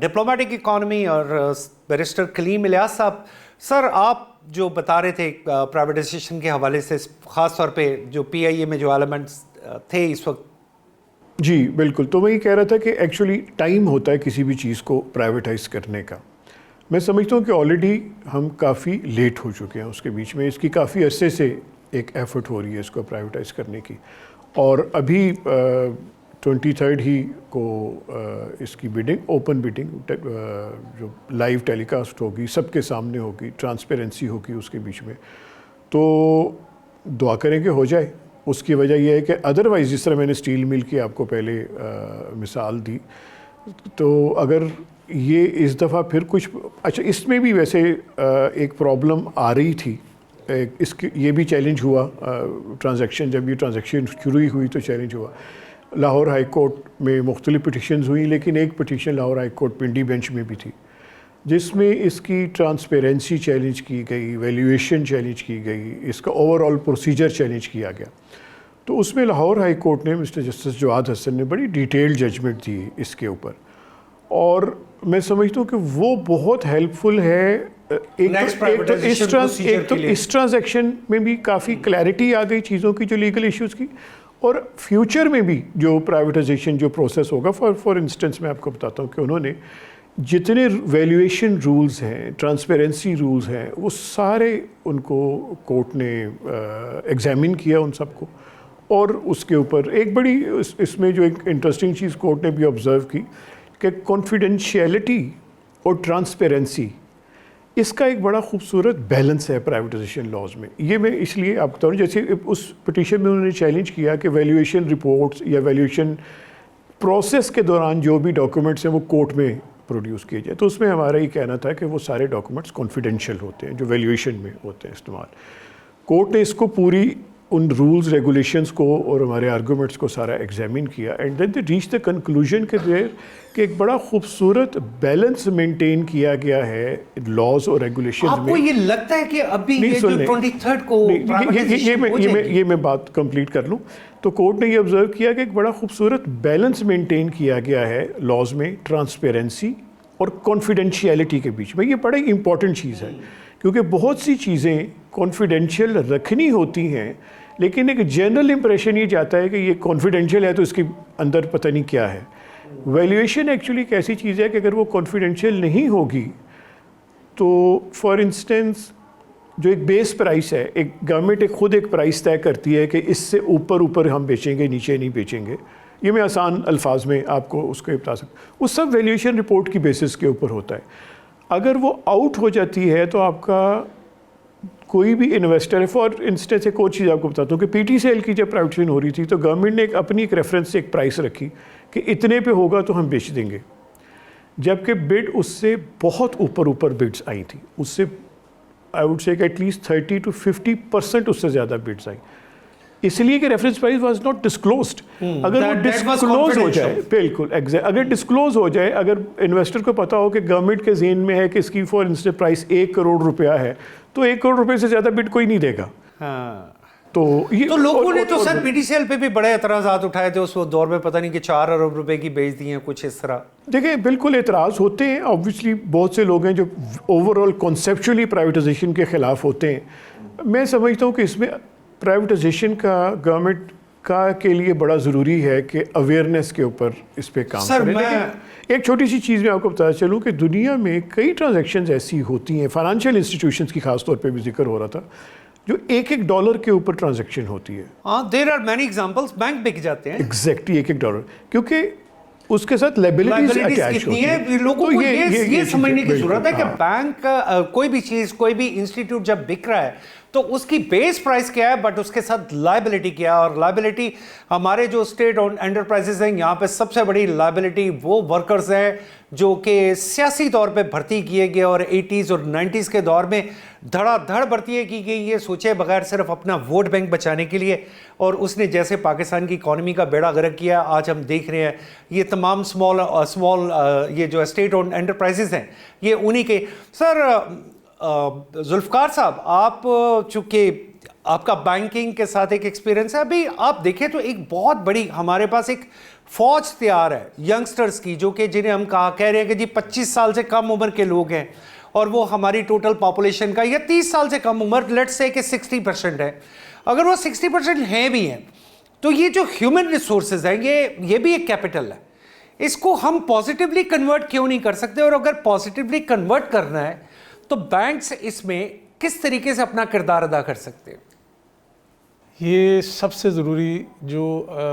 Diplomatic economy اور barrister کلیم الیاس صاحب. سر آپ جو بتا رہے تھے پرائیویٹائزیشن کے حوالے سے خاص طور پہ جو پی آئی اے میں جو ایلیمنٹس تھے اس وقت. جی بالکل, تو میں یہ کہہ رہا تھا کہ ایکچولی ٹائم ہوتا ہے کسی بھی چیز کو پرائیویٹائز کرنے کا. میں سمجھتا ہوں کہ آلریڈی ہم کافی لیٹ ہو چکے ہیں اس کے بیچ میں. اس کی کافی عرصے سے ایک ایفرٹ ہو رہی ہے اس کو پرائیویٹائز کرنے کی, اور ابھی 23 ہی کو اس کی بیڈنگ, اوپن بیڈنگ جو لائیو ٹیلی کاسٹ ہوگی, سب کے سامنے ہوگی, ٹرانسپیرنسی ہوگی اس کے بیچ میں. تو دعا کریں کہ ہو جائے. اس کی وجہ یہ ہے کہ ادروائز جس طرح میں نے اسٹیل مل کی آپ کو پہلے مثال دی, تو اگر یہ اس دفعہ پھر کچھ اچھا اس میں بھی ویسے ایک پرابلم آ رہی تھی. اس کی یہ بھی چیلنج ہوا ٹرانزیکشن, جب یہ ٹرانزیکشن شروع ہوئی تو چیلنج ہوا. لاہور ہائی کورٹ میں مختلف پٹیشنز ہوئیں, لیکن ایک petition Lahore high court Pindi bench میں بھی تھی جس میں اس کی ٹرانسپیرنسی چیلنج کی گئی, ویلیویشن چیلنج کی گئی, اس کا اوور آل پروسیجر چیلنج کیا گیا. تو اس میں لاہور ہائی کورٹ نے مسٹر جسٹس جواد حسن نے بڑی ڈیٹیلڈ ججمنٹ دی اس کے اوپر, اور میں سمجھتا ہوں کہ وہ بہت ہیلپ فل ہے. ایک تو اس ٹرانزیکشن میں بھی کافی کلیئرٹی آ گئی چیزوں کی, جو لیگل ایشوز کی, اور فیوچر میں بھی جو پرائیویٹائزیشن جو پروسیس ہوگا. فار انسٹنس میں آپ کو بتاتا ہوں کہ انہوں نے جتنے ویلیویشن رولز ہیں, ٹرانسپیرنسی رولز ہیں, وہ سارے ان کو کورٹ نے ایگزامن کیا ان سب کو. اور اس کے اوپر ایک بڑی اس میں جو ایک انٹرسٹنگ چیز کورٹ نے بھی آبزرو کی کہ کانفیڈینشیلٹی اور ٹرانسپیرنسی, اس کا ایک بڑا خوبصورت بیلنس ہے پرائیویٹائزیشن لاز میں. یہ میں اس لیے آپ بتا رہا ہوں, جیسے اس پٹیشن میں انہوں نے چیلنج کیا کہ ویلیویشن رپورٹس یا ویلیویشن پروسیس کے دوران جو بھی ڈاکومنٹس ہیں وہ کورٹ میں پروڈیوس کیے جائے. تو اس میں ہمارا یہ کہنا تھا کہ وہ سارے ڈاکومنٹس کانفیڈینشیل ہوتے ہیں جو ویلیویشن میں ہوتے ہیں استعمال. کورٹ نے اس کو پوری ان رولز ریگولیشنز کو اور ہمارے آرگومنٹس کو سارا ایگزامن کیا, and then they reach the conclusion کہ ایک بڑا خوبصورت بیلنس مینٹین کیا گیا ہے لاز اور ریگولیشنز میں. آپ کو یہ لگتا ہے کہ ابھی یہ جو 23 کو یہ میں بات کمپلیٹ کر لوں. تو کورٹ نے یہ آبزرو کیا کہ ایک بڑا خوبصورت بیلنس مینٹین کیا گیا ہے لاز میں ٹرانسپیرنسی اور کانفیڈینشیلٹی کے بیچ میں. یہ بڑا امپورٹنٹ چیز ہے, کیونکہ بہت سی چیزیں کانفیڈینشیل رکھنی ہوتی ہیں, لیکن ایک جنرل امپریشن یہ جاتا ہے کہ یہ کانفیڈینشیل ہے تو اس کے اندر پتہ نہیں کیا ہے. ویلیویشن ایکچولی ایک ایسی چیز ہے کہ اگر وہ کانفیڈینشیل نہیں ہوگی تو فار انسٹنس جو ایک بیس پرائس ہے, ایک گورنمنٹ خود ایک پرائس طے کرتی ہے کہ اس سے اوپر ہم بیچیں گے, نیچے نہیں بیچیں گے. یہ میں آسان الفاظ میں آپ کو اس کو بتا سکتا ہوں. وہ سب ویلیویشن رپورٹ کی بیسس کے اوپر ہوتا ہے. اگر وہ آؤٹ ہو جاتی ہے تو آپ کا کوئی بھی انویسٹر ہے, فار انسٹنس ایک اور چیز آپ کو بتاتا ہوں کہ پی ٹی سی ایل کی جب پرائیویٹائزیشن ہو رہی تھی تو گورنمنٹ نے اپنی ایک ریفرنس سے ایک پرائس رکھی کہ اتنے پہ ہوگا تو ہم بیچ دیں گے, جبکہ بڈ اس سے بہت اوپر بڈس آئی تھیں. اس سے آئی وڈ سے ایٹ لیسٹ 30 to 50% اس سے زیادہ بڈس آئی, اس لیے کہ reference price was not disclosed. اگر وہ ڈسکلوز ہو جائے, بالکل اگر ڈسکلوز ہو جائے, اگر انویسٹر کو پتا ہو کہ گورنمنٹ کے ذہن میں ہے کہ اس کی فار انسٹنس پرائس 1 کروڑ روپیہ ہے, تو 1 کروڑ روپے سے زیادہ بڈ کوئی نہیں دے گا. تو لوگوں نے تو سر پی ٹی سی ایل پہ بھی بڑے اعتراضات اٹھائے تھے اس دور میں, پتہ نہیں کہ 4 ارب روپے کی بیچ دی ہیں کچھ اس طرح. دیکھیں بالکل اعتراض ہوتے ہیں, آبویسلی بہت سے لوگ ہیں جو اوور آل کنسیپچولی پرائیویٹائزیشن کے خلاف ہوتے ہیں. میں سمجھتا ہوں کہ اس میں پرائیویٹائزیشن کا گورنمنٹ کا کے لیے بڑا ضروری ہے کہ اویئرنیس کے اوپر اس پہ کام کریں. ایک چھوٹی سی چیز میں آپ کو بتا چلوں کہ دنیا میں کئی ٹرانزیکشنز ایسی ہوتی ہیں, فائنینشیل انسٹیٹیوشنز کی خاص طور پہ بھی ذکر ہو رہا تھا, جو $1 کے اوپر ٹرانزیکشن ہوتی ہے. There are many examples, bank بک جاتے ہیں ایگزیکٹلی $1, کیونکہ اس کے ساتھ لائبلٹیز اٹیچ ہوتی ہیں. لوگوں کو یہ سمجھنے کی ضرورت ہے کہ بینک کوئی بھی چیز, کوئی بھی انسٹیٹیوٹ جب بک رہا ہے تو اس کی بیس پرائس کیا ہے, بٹ اس کے ساتھ لائبلٹی کیا ہے. اور لائبلٹی ہمارے جو اسٹیٹ اونڈ انٹرپرائزز ہیں, یہاں پہ سب سے بڑی لائبلٹی وہ ورکرز ہیں جو کہ سیاسی طور پہ بھرتی کیے گئے, اور 80s اور 90s کے دور میں دھڑا دھڑ بھرتی کی گئی, یہ سوچے بغیر صرف اپنا ووٹ بینک بچانے کے لیے. اور اس نے جیسے پاکستان کی اکانومی کا بیڑا غرق کیا, آج ہم دیکھ رہے ہیں یہ تمام اسمال یہ جو اسٹیٹ اونڈ انٹرپرائزز ہیں, یہ انہی کے. سر ذوالفقار صاحب, آپ چونکہ آپ کا بینکنگ کے ساتھ ایک ایکسپیرینس ہے, ابھی آپ دیکھیں تو ایک بہت بڑی ہمارے پاس ایک فوج تیار ہے ینگسٹرز کی جو کہ جنہیں ہم کہہ رہے ہیں کہ جی 25 سال سے کم عمر کے لوگ ہیں اور وہ ہماری ٹوٹل پاپولیشن کا یا 30 سال سے کم عمر لیٹس سے کہ 60% ہے. اگر وہ 60% ہیں بھی ہیں تو یہ جو ہیومن ریسورسز ہیں یہ بھی ایک کیپٹل ہے. اس کو ہم پازیٹیولی کنورٹ کیوں نہیں کر سکتے؟ اور اگر پازیٹیولی کنورٹ کرنا ہے تو بینکس اس میں کس طریقے سے اپنا کردار ادا کر سکتے ہیں؟ یہ سب سے ضروری جو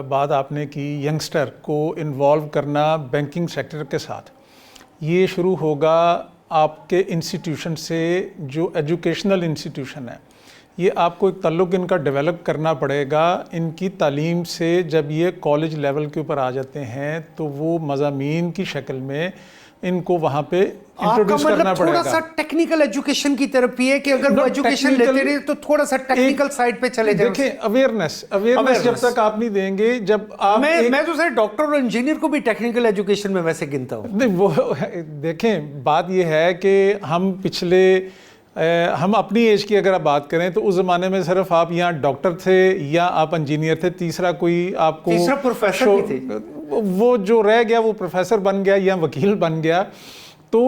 بات آپ نے کی ینگسٹر کو انوالو کرنا بینکنگ سیکٹر کے ساتھ، یہ شروع ہوگا آپ کے انسٹیٹیوشن سے جو ایجوکیشنل انسٹیٹیوشن ہے. یہ آپ کو ایک تعلق ان کا ڈیولپ کرنا پڑے گا. ان کی تعلیم سے جب یہ کالج لیول کے اوپر آ جاتے ہیں تو وہ مضامین کی شکل میں ان کو وہاں پہ انٹروڈیوس کرنا پڑے گا. تھوڑا سا ٹیکنیکل ایجوکیشن کی طرف بھی ہے کہ اگر وہ ایجوکیشن لیتے رہے تو تھوڑا سا ٹیکنیکل سائڈ پہ چلے جائیں. دیکھیں اویئرنیس جب تک آپ نہیں دیں گے، جب آپ میں تو سر ڈاکٹر اور انجینئر کو بھی ٹیکنیکل ایجوکیشن میں ویسے گنتا ہوں. نہیں، وہ دیکھیں بات یہ ہے کہ ہم اپنی ایج کی اگر آپ بات کریں تو اس زمانے میں صرف آپ یہاں ڈاکٹر تھے یا آپ انجینئر تھے، تیسرا کوئی آپ کو تیسرا پروفیسر بھی تھے. وہ جو رہ گیا وہ پروفیسر بن گیا یا وکیل بن گیا. تو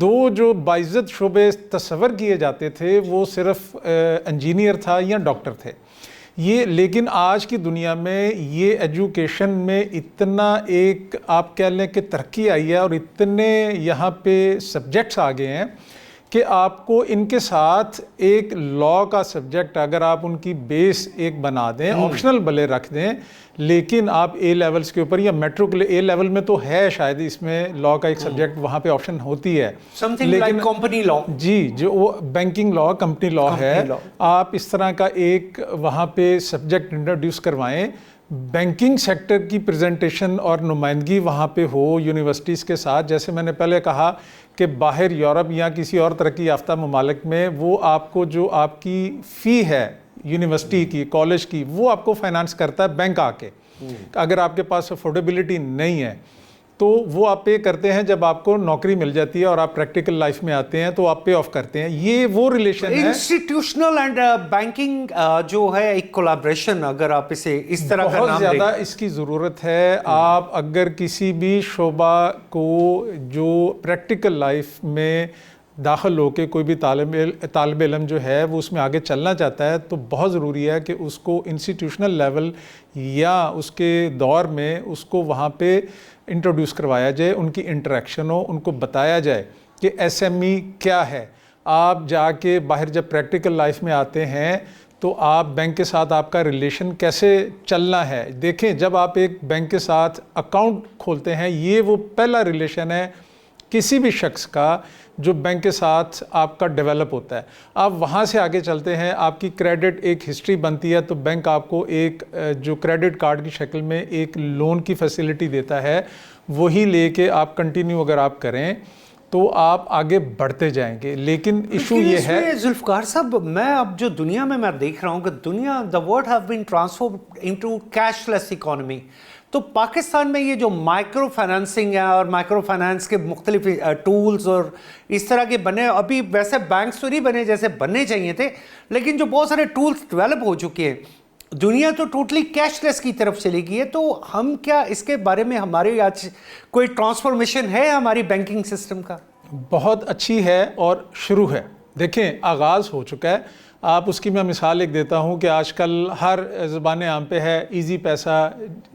دو جو باعزت شعبے تصور کیے جاتے تھے وہ صرف انجینئر تھا یا ڈاکٹر تھے. لیکن آج کی دنیا میں یہ ایجوکیشن میں اتنا ایک آپ کہہ لیں کہ ترقی آئی ہے اور اتنے یہاں پہ سبجیکٹس آ گئے ہیں کہ آپ کو ان کے ساتھ ایک لاء کا سبجیکٹ اگر آپ ان کی بیس ایک بنا دیں، آپشنل بھلے رکھ دیں، لیکن آپ اے لیولز کے اوپر یا میٹرک اے لیول میں تو ہے شاید اس میں لاء کا ایک سبجیکٹ وہاں پہ آپشن ہوتی ہے، لیکن کمپنی لاء، جی جو وہ بینکنگ لاء کمپنی لاء ہے، آپ اس طرح کا ایک وہاں پہ سبجیکٹ انٹروڈیوس کروائیں. بینکنگ سیکٹر کی پریزنٹیشن اور نمائندگی وہاں پہ ہو یونیورسٹیز کے ساتھ. جیسے میں نے پہلے کہا کہ باہر یورپ یا کسی اور ترقی یافتہ ممالک میں وہ آپ کو جو آپ کی فی ہے یونیورسٹی کی، کالج کی، وہ آپ کو فائنانس کرتا ہے بینک آ کے. اگر آپ کے پاس افورڈیبلٹی نہیں ہے تو وہ آپ پے کرتے ہیں جب آپ کو نوکری مل جاتی ہے اور آپ پریکٹیکل لائف میں آتے ہیں تو آپ پے آف کرتے ہیں. یہ وہ ریلیشن ہے انسٹیٹیوشنل اینڈ بینکنگ جو ہے ایک کولیبریشن، اگر آپ اسے اس طرح کا بہت نام زیادہ اس کی ضرورت ہے. آپ اگر کسی بھی شعبہ کو جو پریکٹیکل لائف میں داخل ہو کے کوئی بھی طالب علم جو ہے وہ اس میں آگے چلنا چاہتا ہے تو بہت ضروری ہے کہ اس کو انسٹیٹیوشنل لیول یا اس کے دور میں اس کو وہاں پہ انٹروڈیوس کروایا جائے، ان کی انٹریکشن ہو، ان کو بتایا جائے کہ ایس ایم ای کیا ہے. آپ جا کے باہر جب پریکٹیکل لائف میں آتے ہیں تو آپ بینک کے ساتھ آپ کا ریلیشن کیسے چلنا ہے. دیکھیں جب آپ ایک بینک کے ساتھ اکاؤنٹ کھولتے ہیں، یہ وہ پہلا ریلیشن ہے کسی بھی شخص کا جو بینک کے ساتھ آپ کا ڈیولپ ہوتا ہے. آپ وہاں سے آگے چلتے ہیں، آپ کی کریڈٹ ایک ہسٹری بنتی ہے تو بینک آپ کو ایک جو کریڈٹ کارڈ کی شکل میں ایک لون کی فیسلٹی دیتا ہے، وہی لے کے آپ کنٹینیو اگر آپ کریں تو آپ آگے بڑھتے جائیں گے. لیکن ایشو یہ ہے ذوالفقار صاحب، میں اب جو دنیا میں دیکھ رہا ہوں کہ دنیا the world have been transformed into cash less economy. تو پاکستان میں یہ جو مائکرو فائنانسنگ ہے اور مائکرو فائنانس کے مختلف ٹولز اور اس طرح کے بنے، ابھی ویسے بینکس تو نہیں بنے جیسے بننے چاہیے تھے، لیکن جو بہت سارے ٹولز ڈیولپ ہو چکے ہیں، دنیا تو ٹوٹلی کیش لیس کی طرف چلی گئی ہے. تو ہم کیا اس کے بارے میں ہمارے آج کوئی ٹرانسفارمیشن ہے ہماری بینکنگ سسٹم کا؟ بہت اچھی ہے اور شروع ہے. دیکھیں آغاز ہو چکا ہے. آپ اس کی میں مثال ایک دیتا ہوں کہ آج کل ہر زبان عام پہ ہے ایزی پیسہ،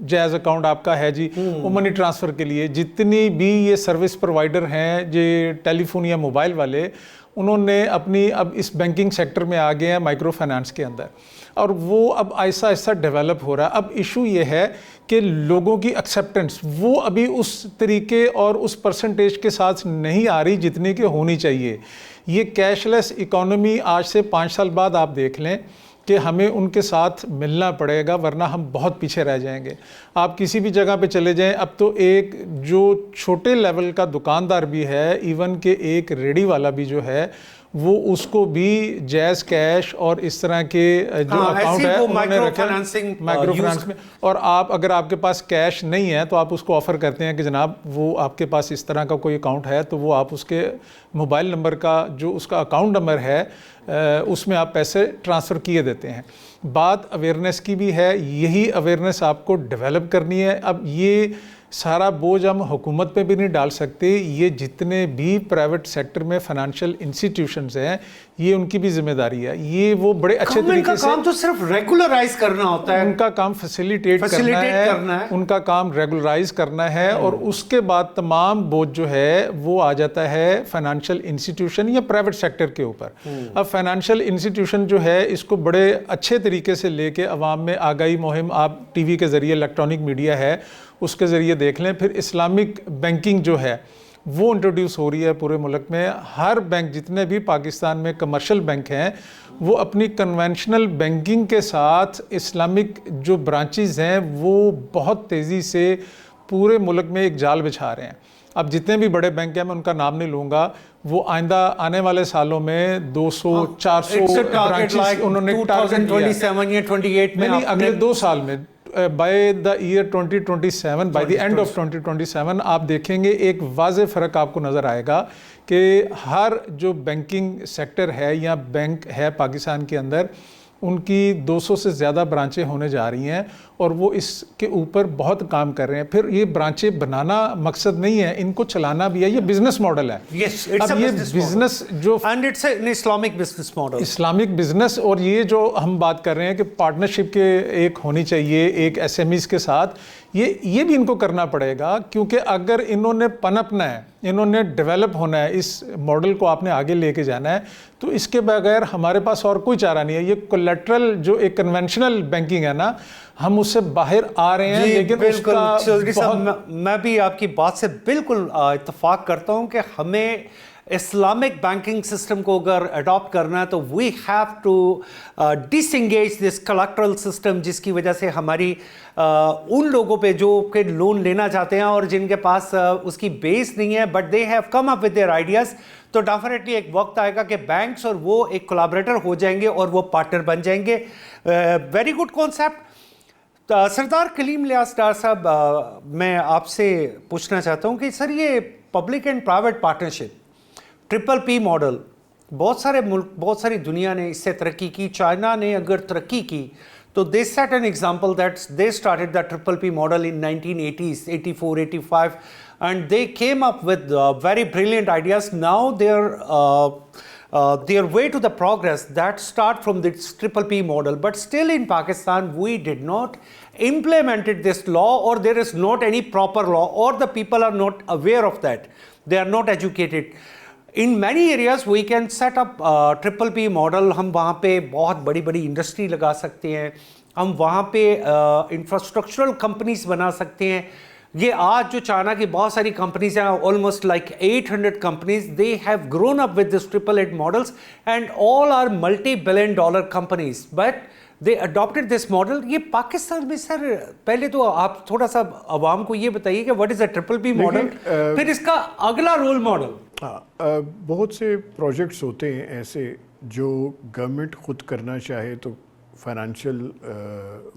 جائز اکاؤنٹ آپ کا ہے جی، وہ منی ٹرانسفر کے لیے جتنی بھی یہ سروس پرووائڈر ہیں یہ ٹیلی فون یا موبائل والے، انہوں نے اپنی اب اس بینکنگ سیکٹر میں آ گئے ہیں مائکرو فائنانس کے اندر، اور وہ اب آہستہ آہستہ ڈیولپ ہو رہا ہے. اب ایشو یہ ہے کہ لوگوں کی ایکسیپٹنس وہ ابھی اس طریقے اور اس پرسنٹیج کے ساتھ نہیں آ رہی جتنی کہ ہونی چاہیے. یہ کیش لیس اکانومی آج سے 5 سال بعد آپ دیکھ لیں کہ ہمیں ان کے ساتھ ملنا پڑے گا ورنہ ہم بہت پیچھے رہ جائیں گے. آپ کسی بھی جگہ پہ چلے جائیں، اب تو ایک جو چھوٹے لیول کا دکاندار بھی ہے، ایون کہ ایک ریڑھی والا بھی جو ہے، وہ اس کو بھی جیز کیش اور اس طرح کے جو اکاؤنٹ ہے انہوں نے رکھا مائکرو فنانس میں. اور آپ اگر آپ کے پاس کیش نہیں ہے تو آپ اس کو آفر کرتے ہیں کہ جناب وہ آپ کے پاس اس طرح کا کوئی اکاؤنٹ ہے تو وہ آپ اس کے موبائل نمبر کا جو اس کا اکاؤنٹ نمبر ہے اس میں آپ پیسے ٹرانسفر کیے دیتے ہیں. بات اویئرنیس کی بھی ہے, یہی اویئرنیس آپ کو ڈیولپ کرنی ہے. اب یہ سارا بوجھ ہم حکومت پہ بھی نہیں ڈال سکتے, یہ جتنے بھی پرائیویٹ سیکٹر میں فائنانشیل انسٹیٹیوشنز ہیں یہ ان کی بھی ذمہ داری ہے. یہ وہ بڑے اچھے طریقے سے, کام تو صرف ریگولرائز کرنا ہوتا ہے, ان کا کام فیسیلیٹیٹ کرنا ہے, ان کا کام ریگولرائز کرنا ہے, اور اس کے بعد تمام بوجھ جو ہے وہ آ جاتا ہے فائنانشیل انسٹیٹیوشن یا پرائیویٹ سیکٹر کے اوپر. اب فائنانشیل انسٹیٹیوشن جو ہے اس کو بڑے اچھے طریقے سے لے کے عوام میں آگاہی مہم, آپ ٹی وی کے ذریعے, الیکٹرانک میڈیا ہے اس کے ذریعے دیکھ لیں. پھر اسلامک بینکنگ جو ہے وہ انٹروڈیوس ہو رہی ہے پورے ملک میں. ہر بینک, جتنے بھی پاکستان میں کمرشل بینک ہیں, وہ اپنی کنونشنل بینکنگ کے ساتھ اسلامک جو برانچز ہیں وہ بہت تیزی سے پورے ملک میں ایک جال بچھا رہے ہیں. اب جتنے بھی بڑے بینک ہیں, میں ان کا نام نہیں لوں گا, وہ آئندہ آنے والے سالوں میں 200-400 برانچز انہوں نے ٹارگٹ دیا ہے. نہیں, اگلے 2 سال میں by the year 2027, by the end of 2027 آپ دیکھیں گے ایک واضح فرق آپ کو نظر آئے گا کہ ہر جو بینکنگ سیکٹر ہے یا بینک ہے پاکستان کے اندر, ان کی 200 سے زیادہ برانچیں ہونے جا رہی ہیں, اور وہ اس کے اوپر بہت کام کر رہے ہیں. پھر یہ برانچیں بنانا مقصد نہیں ہے, ان کو چلانا بھی ہے, یہ بزنس ماڈل ہے. اب یہ بزنس جو اسلامک بزنس, اور یہ جو ہم بات کر رہے ہیں کہ پارٹنرشپ کے ایک ہونی چاہیے ایک ایس ایم ایز کے ساتھ, یہ بھی ان کو کرنا پڑے گا, کیونکہ اگر انہوں نے پنپنا ہے, انہوں نے ڈیولپ ہونا ہے, اس ماڈل کو آپ نے آگے لے کے جانا ہے, تو اس کے بغیر ہمارے پاس اور کوئی چارہ نہیں ہے. یہ کولیٹرل جو ایک کنونشنل بینکنگ ہے نا, ہم اس سے باہر آ رہے ہیں. لیکن اس کا میں بھی آپ کی بات سے بالکل اتفاق کرتا ہوں کہ ہمیں اسلامک بینکنگ سسٹم کو اگر اڈاپٹ کرنا ہے تو we have to disengage this electoral system, جس کی وجہ سے ہماری ان لوگوں پہ جو کہ لون لینا چاہتے ہیں اور جن کے پاس اس کی بیس نہیں ہے, but they have come up with their ideas, تو ڈیفینیٹلی ایک وقت آئے گا کہ بینکس اور وہ ایک کولیبریٹر ہو جائیں گے اور وہ پارٹنر بن جائیں گے. Very good concept. سردار کلیم لیاس ڈار صاحب, میں آپ سے پوچھنا چاہتا ہوں کہ سر یہ public and private partnership triple P model, بہت سارے ملک, بہت ساری دنیا نے اس سے ترقی کی. چائنا نے اگر ترقی کی تو they set an example that they started the triple P model in 1980s, 84, 85, and they came up with very brilliant ideas. Now their way to the progress that start from this triple P model, but still in Pakistan we did not implemented this law, or there is not any proper law, or the people are not aware of that, they are not educated. In many areas we can set up triple P model. ہم وہاں پہ بہت بڑی بڑی industry لگا سکتے ہیں, ہم وہاں پہ انفراسٹرکچرل کمپنیز بنا سکتے ہیں. یہ آج جو چائنا کی بہت ساری کمپنیز ہیں, almost like 800 companies, they have grown up with this triple eight models and all are multi-billion dollar companies, but they adopted this model. یہ پاکستان میں سر, پہلے تو آپ تھوڑا سا عوام کو یہ بتائیے کہ what is a triple P model, پھر اس کا اگلا رول ماڈل. بہت سے پروجیکٹس ہوتے ہیں ایسے جو گورنمنٹ خود کرنا چاہے تو فائنانشیل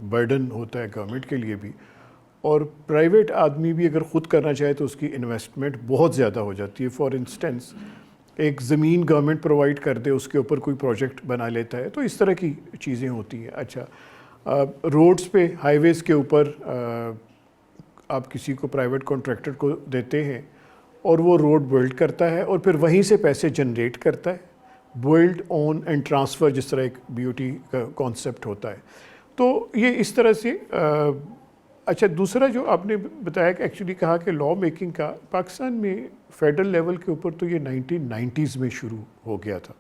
برڈن ہوتا ہے گورنمنٹ کے لیے بھی, اور پرائیویٹ آدمی بھی اگر خود کرنا چاہے تو اس کی انویسٹمنٹ بہت زیادہ ہو جاتی ہے. فار انسٹنس ایک زمین گورنمنٹ پرووائڈ کر دے, اس کے اوپر کوئی پروجیکٹ بنا لیتا ہے, تو اس طرح کی چیزیں ہوتی ہیں. اچھا, روڈز پہ, ہائی ویز کے اوپر آپ کسی کو پرائیویٹ کانٹریکٹر کو دیتے ہیں اور وہ روڈ بلڈ کرتا ہے اور پھر وہیں سے پیسے جنریٹ کرتا ہے, بلڈ اون اینڈ ٹرانسفر, جس طرح ایک بی او ٹی کا کانسیپٹ ہوتا ہے. تو یہ اس طرح سے. اچھا, دوسرا جو آپ نے بتایا کہ ایکچولی کہا کہ لا میکنگ کا پاکستان میں فیڈرل لیول کے اوپر تو یہ 1990s میں شروع ہو گیا تھا.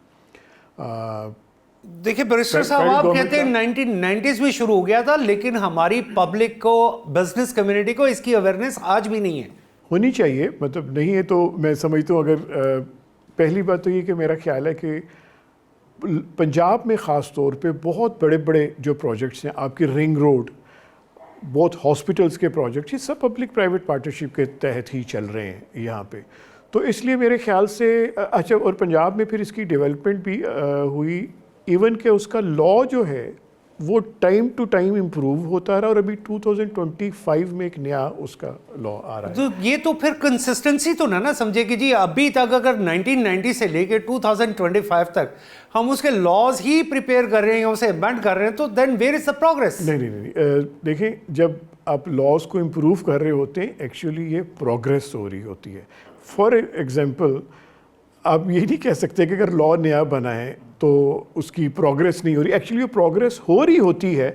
دیکھیں بیرسٹر صاحب, آپ کہتے ہیں 1990s میں شروع ہو گیا تھا, لیکن ہماری پبلک کو, بزنس کمیونٹی کو اس کی اویئرنیس آج بھی نہیں ہے. ہونی چاہیے, مطلب نہیں ہے تو میں سمجھتا ہوں. اگر پہلی بات تو یہ کہ میرا خیال ہے کہ پنجاب میں خاص طور پہ بہت بڑے بڑے جو پروجیکٹس ہیں, آپ کی رنگ روڈ, بہت ہاسپٹلس کے پروجیکٹ, یہ سب پبلک پرائیویٹ پارٹنرشپ کے تحت ہی چل رہے ہیں یہاں پہ. تو اس لیے میرے خیال سے اچھا، اور پنجاب میں پھر اس کی ڈیولپمنٹ بھی ہوئی، ایون کہ اس کا لا جو ہے وہ ٹائم ٹو ٹائم امپروو ہوتا رہا، اور ابھی 2025 میں ایک نیا اس کا لا آ رہا ہے. تو یہ تو پھر کنسسٹنسی تو نہ سمجھے کہ جی ابھی تک اگر 1990 سے لے کے 2025 تک ہم اس کے لاز ہی پریپیئر کر رہے ہیں، اسے امینڈ کر رہے ہیں، تو then where is the progress? نہیں، دیکھیں جب آپ لاز کو امپروو کر رہے ہوتے ہیں ایکچولی یہ پروگریس ہو رہی ہوتی ہے. فار ایگزامپل آپ یہ نہیں کہہ سکتے کہ اگر لا نیا بنا ہے تو اس کی پروگریس نہیں ہو رہی، ایکچولی وہ پروگریس ہو رہی ہوتی ہے.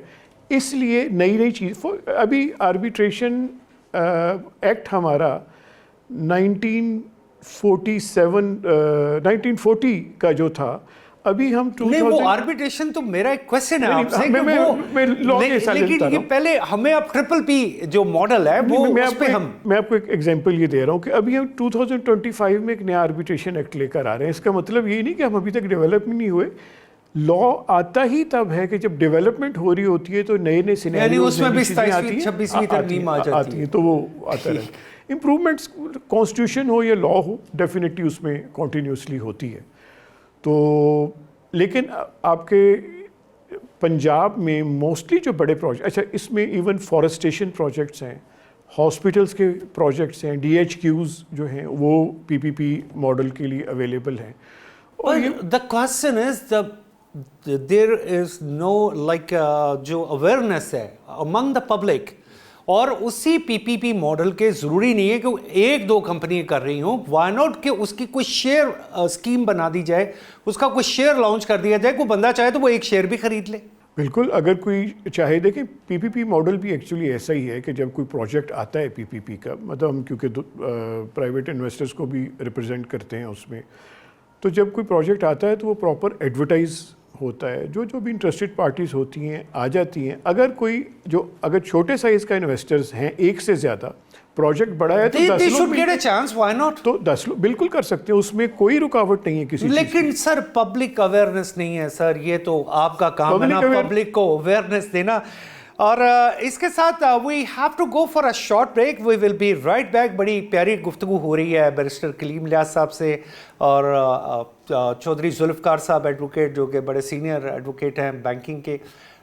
اس لیے نئی نئی چیز، ابھی آربیٹریشن ایکٹ ہمارا 1940 کا جو تھا، ابھی ہم نہیں، وہ آربیٹریشن تو میرا ایک کویسچن ہے آپ سے کہ لیکن یہ پہلے ہمیں اب ٹرپل پی جو ماڈل ہے وہ اس پہ میں آپ کو ایک ایگزامپل یہ دے رہا ہوں کہ ابھی ہم 2025 میں ایک نیا آربیٹریشن ایکٹ لے کر آ رہے ہیں. اس کا مطلب یہ نہیں کہ ہم ابھی تک ڈیولپ نہیں ہوئے. لا آتا ہی تب ہے کہ جب ڈیولپمنٹ ہو رہی ہوتی ہے تو نئے نئے سینیریوز میں بھی 26ویں ترمیم آ جاتی ہے، تو وہ آتا رہتا ہے. امپروومنٹس کانسٹیٹیوشن ہو یا لا ہو ڈیفینیٹلی اس میں کنٹینیوسلی ہوتی ہے. تو لیکن آپ کے پنجاب میں موسٹلی جو بڑے پروجیکٹ، اچھا اس میں ایون فارسٹیشن پروجیکٹس ہیں، ہاسپٹلس کے پروجیکٹس ہیں، ڈی ایچ کیوز جو ہیں وہ پی پی پی ماڈل کے لیے اویلیبل ہیں. the question is there is no like جو اویئرنیس ہے among the public، اور اسی پی پی پی ماڈل کے ضروری نہیں ہے کہ ایک دو کمپنی کر رہی ہوں، وائی ناٹ کہ اس کی کوئی شیئر اسکیم بنا دی جائے، اس کا کوئی شیئر لانچ کر دیا جائے، کوئی بندہ چاہے تو وہ ایک شیئر بھی خرید لے. بالکل، اگر کوئی چاہے. دیکھیں پی پی پی ماڈل بھی ایکچولی ایسا ہی ہے کہ جب کوئی پروجیکٹ آتا ہے پی پی پی کا، مطلب ہم کیونکہ پرائیویٹ انویسٹرز کو بھی ریپرزینٹ کرتے ہیں اس میں، تو جب کوئی پروجیکٹ آتا ہے تو وہ پراپر ایڈورٹائز ہوتا ہے، جو بھی انٹرسٹڈ پارٹیز ہوتی ہیں آ جاتی ہیں. اگر چھوٹے سائز کا انویسٹرز ہیں، ایک سے زیادہ پروجیکٹ بڑا ہے تو 10 لوگ تو 10 لوگ بالکل کر سکتے ہیں، اس میں کوئی رکاوٹ نہیں ہے کسی چیز. لیکن سر پبلک اویئرنیس نہیں ہے سر، یہ تو آپ کا کام ہے نا پبلک کو اویئرنیس دینا. اور اس کے ساتھ we have to go for a short break, we will be right back. بڑی پیاری گفتگو ہو رہی ہے بیرسٹر کلیم الیاس صاحب سے اور چودھری ذوالفقار صاحب ایڈوکیٹ، جو کہ بڑے سینئر ایڈوکیٹ ہیں بینکنگ کے.